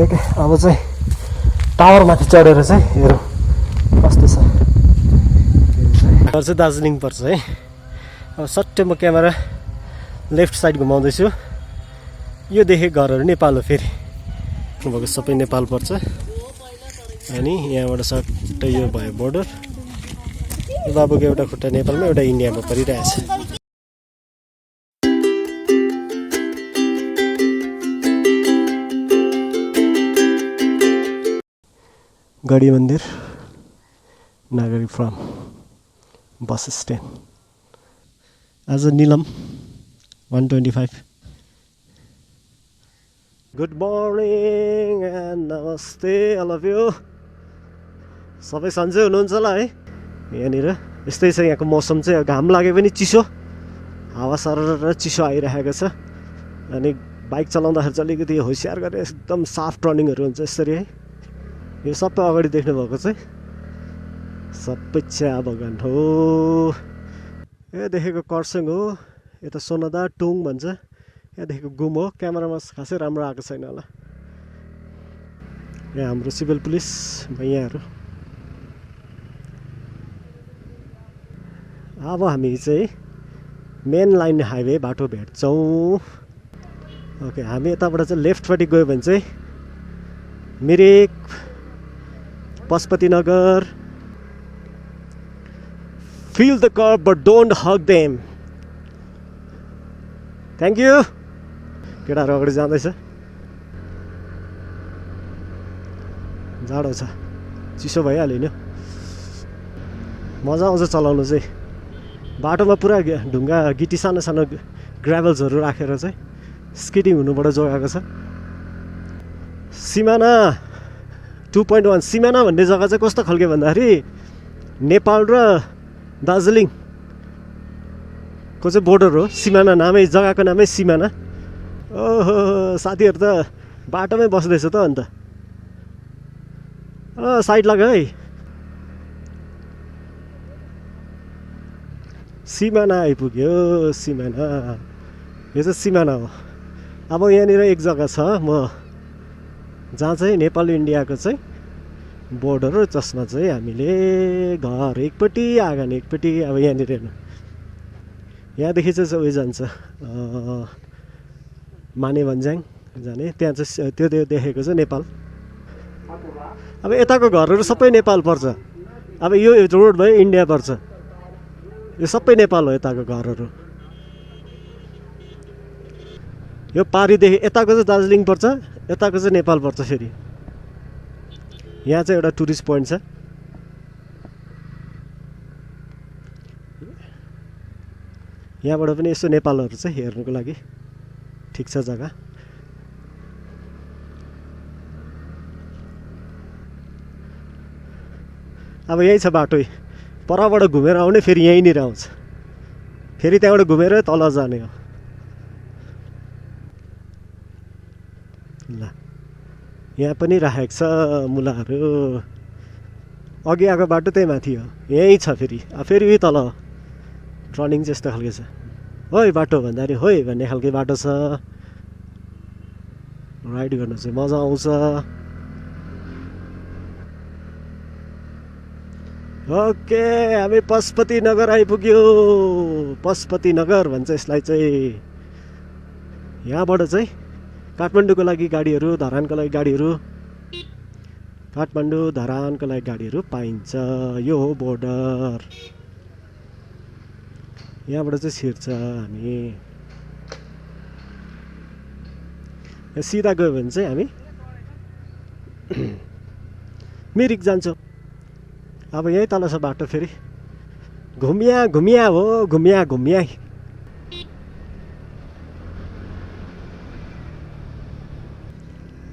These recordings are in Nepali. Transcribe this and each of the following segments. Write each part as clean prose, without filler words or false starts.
ओके अब चाहिँ टावरमाथि चढेर चाहिँ हेरौँ कस्तो छ। घर चाहिँ दार्जिलिङ पर्छ है। अब सट्टै म क्यामेरा लेफ्ट साइड घुमाउँदैछु। यो देखेको घरहरू नेपाल हो, फेरि भएको सबै नेपाल पर्छ। अनि यहाँबाट सट्टै यो भयो बोर्डर। बाबुको एउटा खुट्टा नेपालमा एउटा इन्डियामा परिरहेछ। गढी मन्दिर, नागरिक फार्म, बस स्ट्यान्ड। आज निलम 125। गुड मर्निङ एन्ड नमस्ते अल अफ यु। सबै सन्चै हुनुहुन्छ होला है। यहाँनिर यस्तै छ यहाँको मौसम चाहिँ। घाम लागे पनि चिसो, हावा सरर चिसो आइरहेको छ। अनि बाइक चलाउँदाखेरि चाहिँ अलिकति होसियार गरेर एकदम साफ टर्निङहरू हुन्छ यसरी है। यो सबै अगाडि देख्नुभएको चाहिँ सबै चिया बगान हो। यो देखेको कर्सियङ हो, यता सोनादा टोङ भन्छ। यहाँ देखेको गुम हो। क्यामेरामा खासै राम्रो आएको छैन होला। यहाँ हाम्रो सिभिल पुलिस भैयाहरू। अब हामी चाहिँ मेन लाइन हाइवे बाटो भेट्छौँ। ओके, हामी यताबाट चाहिँ लेफ्टपट्टि गयो भने चाहिँ मिरिक, पशुपति नगर। Feel the curb but don't hug them. Thank you. केटाहरू अगाडि जाँदैछ। जाडो छ, चिसो भइहाल्यो नि। मजा आउँछ चलाउनु चाहिँ। बाटोमा पुरा ढुङ्गा गिटी सानो सानो ग्राभल्सहरू राखेर चाहिँ स्किटिङ हुनुबाट जोगाएको छ। सिमाना 2.1 सिमाना भन्ने जग्गा चाहिँ कस्तो खालके भन्दाखेरि नेपाल र दार्जिलिङको चाहिँ बोर्डर हो। सिमाना नामै, जग्गाको नामै सिमाना। ओहो, साथीहरू त बाटोमै बस्दैछ त अन्त। साइड लग है। सिमाना आइपुग्यो, सिमाना। यो चाहिँ सिमाना हो। अब यहाँनिर एक जग्गा छ जहाँ चाहिँ नेपाल इन्डियाको चाहिँ बोर्डर हो, जसमा चाहिँ हामीले घर एकपट्टि आँगन एकपट्टि। अब यहाँनिर हेर्नु, यहाँदेखि चाहिँ उयो जान्छ माने भन्ज्याङ जाने। त्यहाँ चाहिँ त्यो देखेको चाहिँ नेपाल। अब यताको घरहरू सबै नेपाल पर्छ। अब यो रोड भयो इन्डिया पर्छ। यो सबै नेपाल हो यताको घरहरू। यो पारीदेखि यताको चाहिँ दार्जिलिङ पर्छ, यताको चाहिँ नेपाल पर्छ। फेरि यहाँ चाहिँ एउटा टुरिस्ट पोइन्ट छ। यहाँबाट पनि यसो नेपालहरू चाहिँ हेर्नुको लागि ठिक छ जग्गा। अब यही छ बाटो। परबाट घुमेर आउने, फेरि यहीँनिर आउँछ। फेरि त्यहाँबाट घुमेर तल जाने हो। ल, यहाँ पनि राखेको छ मुलाहरू। अघि आएको बाटो त्यही माथि हो, यहीँ छ। फेरि फेरि तल टर्निङ चाहिँ यस्तो खालको छ। होइ बाटो भन्दाखेरि होइ भन्ने खालको बाटो छ। राइड गर्नु चाहिँ मजा आउँछ। ओके, हामी पशुपति नगर आइपुग्यो। पशुपति नगर भन्छ यसलाई चाहिँ। यहाँबाट चाहिँ काठमाडौँको लागि गाडीहरू, धरानको लागि गाडीहरू, काठमाडौँ धरानको लागि गाडीहरू पाइन्छ। यो हो बोर्डर। यहाँबाट चाहिँ छिर्छ हामी। सिधा गयो भने चाहिँ हामी मिरिक जान्छौँ। अब यही तल छ बाटो। फेरि घुमिया घुमिया हो, घुमिया घुमिया।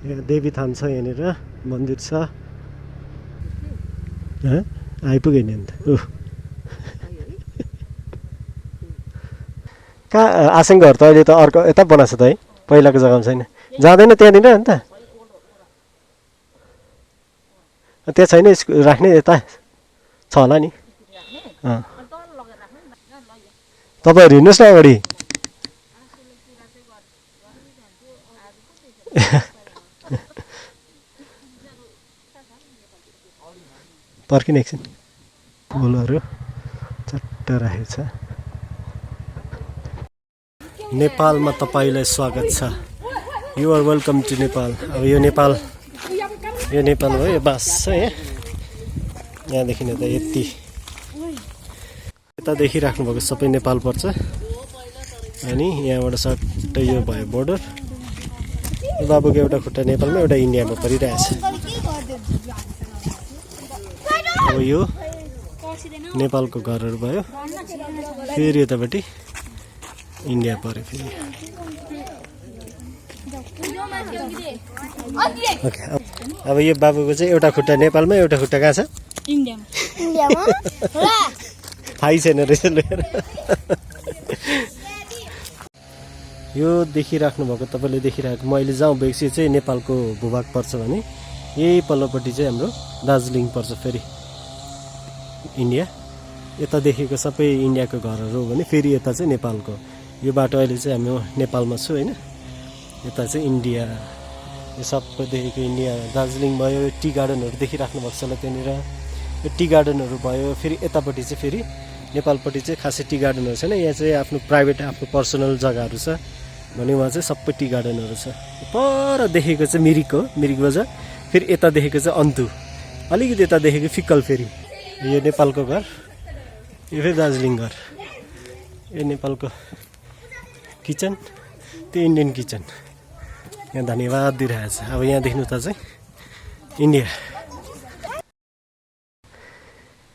यहाँ देवी थान छ, यहाँनिर मन्दिर छ। आइपुग्यो नि अन्त। कहाँ आसङ्गहरू त अहिले त अर्को यता बनाएको छ त है, पहिलाको जग्गामा छैन। जाँदैन त्यहाँनिर अन्त। त्यहाँ छैन राख्ने, यता छ होला नि। तपाईँहरू हिँड्नुहोस् न अगाडि। पर्किन एकछिन फुलहरू चट्ट राखेको छ नेपालमा तपाईलाई स्वागत छ you are welcome to Nepal अब यो नेपाल हो यो बास छ यहाँदेखि त यति यता देखिराख्नु भएको सबै नेपाल पर्छ अनि यहाँबाट सट्टै यो भयो बोर्डर यो बाबुको एउटा खुट्टा नेपालमा एउटा इन्डियामा परिरहेछ अब यो नेपालको घरहरू भयो फेरि यतापट्टि इन्डिया पर्यो फेरि ओके अब यो बाबुको चाहिँ एउटा खुट्टा नेपालमा एउटा खुट्टा कहाँ छ इन्डियामा थाहै छैन रहेछ लिएर यो देखिराख्नु भएको तपाईँले देखिरहेको मैले जहाँ बेसी चाहिँ नेपालको भूभाग पर्छ भने यही पल्लोपट्टि चाहिँ हाम्रो दार्जिलिङ पर्छ फेरि इन्डिया यता देखेको सबै इन्डियाको घरहरू हो भने फेरि यता चाहिँ नेपालको यो बाटो अहिले चाहिँ हामी नेपालमा छु होइन यता चाहिँ इन्डिया यो सबै देखेको इन्डिया दार्जिलिङ भयो टी गार्डनहरू देखिराख्नु भएको छ होला त्यहाँनिर यो टी गार्डनहरू भयो फेरि यतापट्टि चाहिँ फेरि नेपालपट्टि चाहिँ खासै टी गार्डनहरू छैन यहाँ चाहिँ आफ्नो प्राइभेट आफ्नो पर्सनल जग्गाहरू छ भने उहाँ चाहिँ सबै टी गार्डनहरू छ पर देखेको चाहिँ मिरिक हो मिरिक बजार फेरि यता देखेको चाहिँ अन्तु अलिकति यता देखेको फिक्कल फेरि यो नेपालको घर यो फेरि दार्जिलिङ घर यो नेपालको किचन त्यो इन्डियन किचन यहाँ धन्यवाद दिइरहेको छ अब यहाँ देख्नु त चाहिँ इन्डिया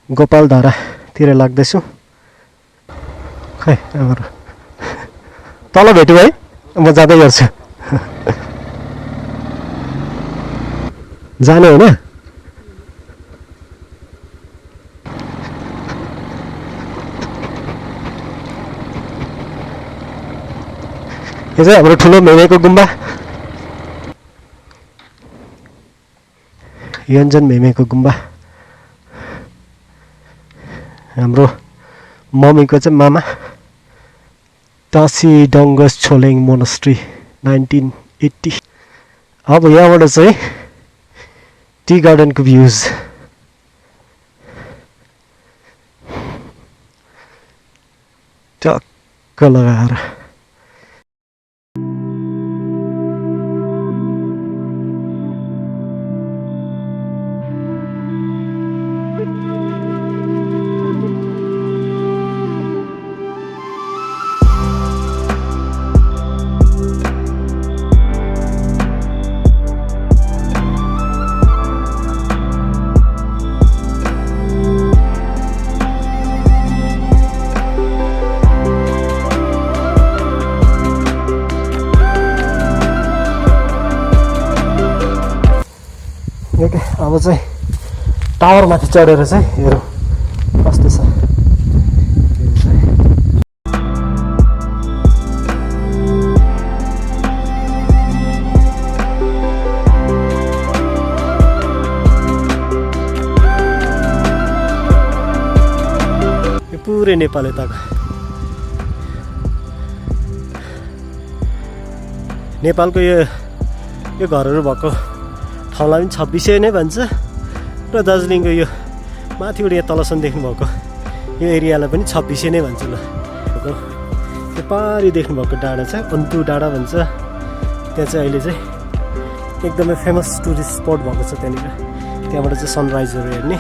गोपालधारातिर लाग्दैछु खै अब तल भेट्यो है म जाँदै गर्छु जाने होइन यो चाहिँ हाम्रो ठुलो मेमेको गुम्बा योन्जन मेमेको गुम्बा हाम्रो मम्मीको चाहिँ मामा टासी डङ्गस छोलेङ मोनास्ट्री 1980 अब यहाँबाट चाहिँ टी गार्डनको भ्युज टक्क लगाएर अब चाहिँ टावरमाथि चढेर चाहिँ हेरौँ कस्तो छ यो पुरै नेपाल यताको नेपालको यो घरहरू भएको ठाउँलाई पनि 2600 नै भन्छ र दार्जिलिङको यो माथिबाट यहाँ तलसम्म देख्नुभएको यो एरियालाई पनि 2600 नै भन्छ ल त्यो पारि देख्नुभएको डाँडा छ अन्तु डाँडा भन्छ त्यहाँ चाहिँ अहिले चाहिँ एकदमै फेमस टुरिस्ट स्पट भएको छ त्यहाँनिर त्यहाँबाट चाहिँ सनराइजहरू हेर्ने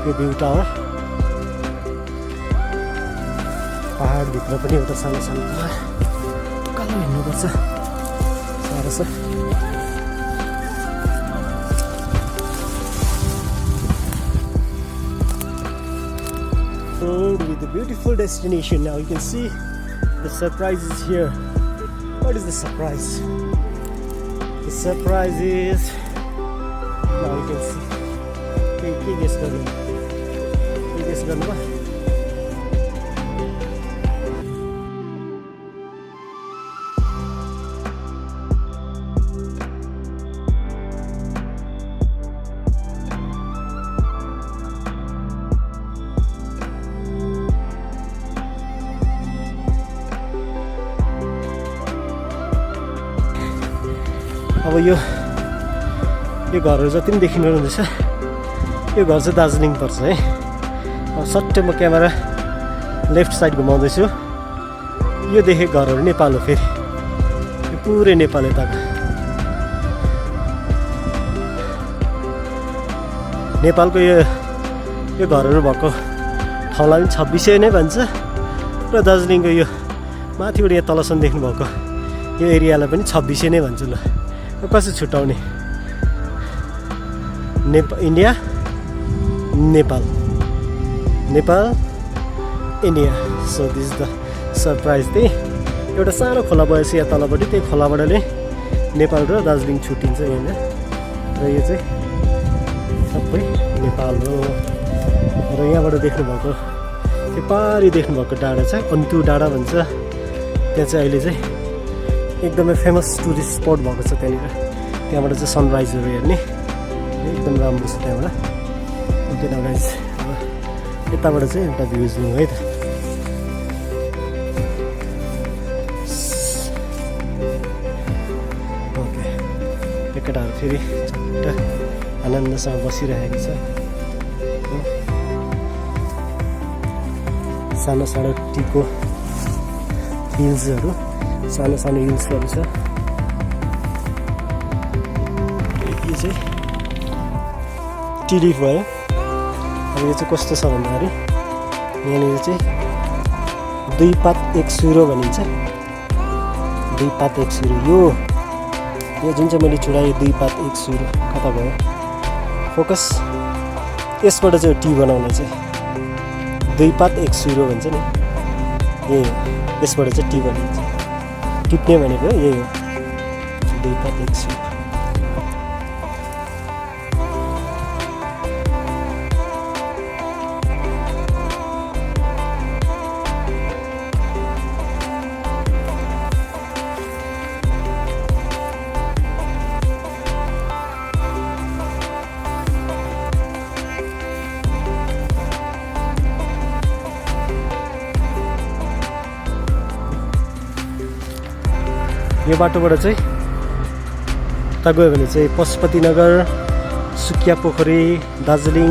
यो भ्यू टावर पहाडभित्र पनि एउटा सानो सानो कालो हिँड्नुपर्छ साह्रो छ with the beautiful destination. Now you can see the surprise is here. What is the surprise? The surprise is now you can see. Okay, guess done. अब यो यो घरहरू जति पनि देखिनु हुँदैछ यो घर चाहिँ दार्जिलिङ पर्छ है। अब सट्टै म क्यामेरा लेफ्ट साइड घुमाउँदैछु, यो देखेको घरहरू नेपाल हो। फेरि यो पुरै नेपाल यताको नेपालको यो घरहरू भएको ठाउँलाई पनि 2600 नै भन्छ र दार्जिलिङको यो माथिबाट यहाँ तलसम्म देख्नुभएको यो एरियालाई पनि 2600 नै भन्छु। ल कसरी छुट्याउने? India Nepal, Nepal India. So this is the surprise. त्यही एउटा सानो खोला भएपछि यहाँ तलपट्टि त्यही खोलाबाट नै नेपाल र दार्जिलिङ छुट्टिन्छ यहाँनिर। र यो चाहिँ सबै नेपाल हो। र यहाँबाट देख्नुभएको त्यो पारि देख्नुभएको डाँडा चाहिँ अन्तु डाँडा भन्छ। त्यहाँ चाहिँ अहिले चाहिँ एकदमै फेमस टुरिस्ट स्पट भएको छ त्यहाँनिर। त्यहाँबाट चाहिँ सनराइजहरू हेर्ने एकदम राम्रो छ त्यहाँबाट। ओके न गाइज, अब यताबाट चाहिँ एउटा भ्युज लिउँ है त। ओके, यो केटाहरू फेरि एउटा आनन्दसँग बसिरहेको छ। सानो सानो टीको हिल्सहरू, सानो सानो हिल्सहरू छ। यो चाहिँ टी लिफ भयो। अब यो चाहिँ कस्तो छ भन्दाखेरि यहाँनिर चाहिँ 2 पात 1 सुरो भनिन्छ। 2 पात 1 सुरो। यो जुन चाहिँ मैले चुडाएँ 2 पात 1 सुरो कता भयो? फोकस। यसबाट चाहिँ टी बनाउने चाहिँ 2 पात 1 सुरो भन्छ नि, यही हो। यसबाट चाहिँ टी बनिन्छ। टिप्ने भनेको यही हो, 2 पात 1 सुरो। यो बाटोबाट चाहिँ उता गयो भने चाहिँ पशुपति नगर, सुखियापोखरी, दार्जिलिङ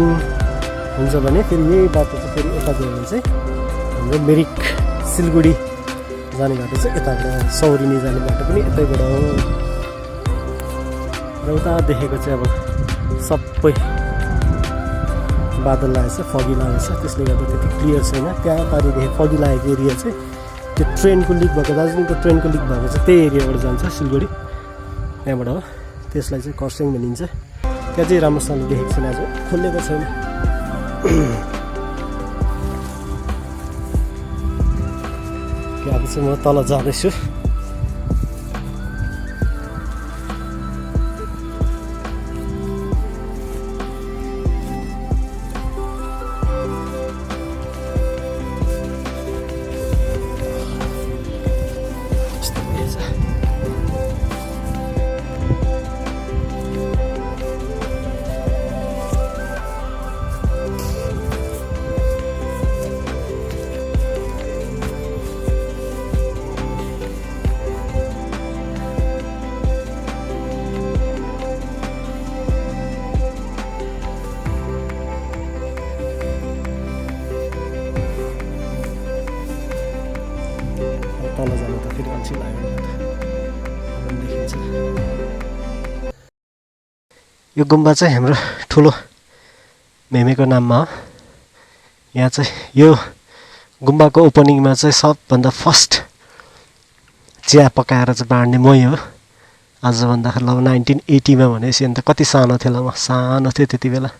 हुन्छ भने फेरि यही बाटो चाहिँ फेरि यता गयो भने चाहिँ हाम्रो मिरिक सिलगढी जाने बाटो चाहिँ यताबाट, सौरिनी जाने बाटो पनि यतैबाट हो। र उता देखेको चाहिँ अब सबै बादल लागेको छ, फगी लागेको छ, त्यसले गर्दा त्यति क्लियर छैन। त्यहाँ पारिदेखि फगी लागेको एरिया चाहिँ त्यो ट्रेनको लिक भएको, दार्जिलिङको ट्रेनको लिक भएको चाहिँ त्यही एरियाबाट जान्छ सिलगढी, त्यहाँबाट हो। त्यसलाई चाहिँ खरसाङ भनिन्छ। त्यहाँ चाहिँ राम्रोसँगले देखेको छैन, आज खोलेको छैन। अब चाहिँ म तल जाँदैछु। तल जानु त फेरि अल्छी लाग्यो देखिन्छ। यो गुम्बा चाहिँ हाम्रो ठुलो मेमेको नाममा हो। यहाँ चाहिँ यो गुम्बाको ओपनिङमा चाहिँ सबभन्दा फर्स्ट चिया पकाएर चाहिँ बाँड्ने मै हो। आज भन्दाखेरि ल 1980 भनेपछि अन्त कति सानो थियो, ल म सानो थिएँ त्यति बेला।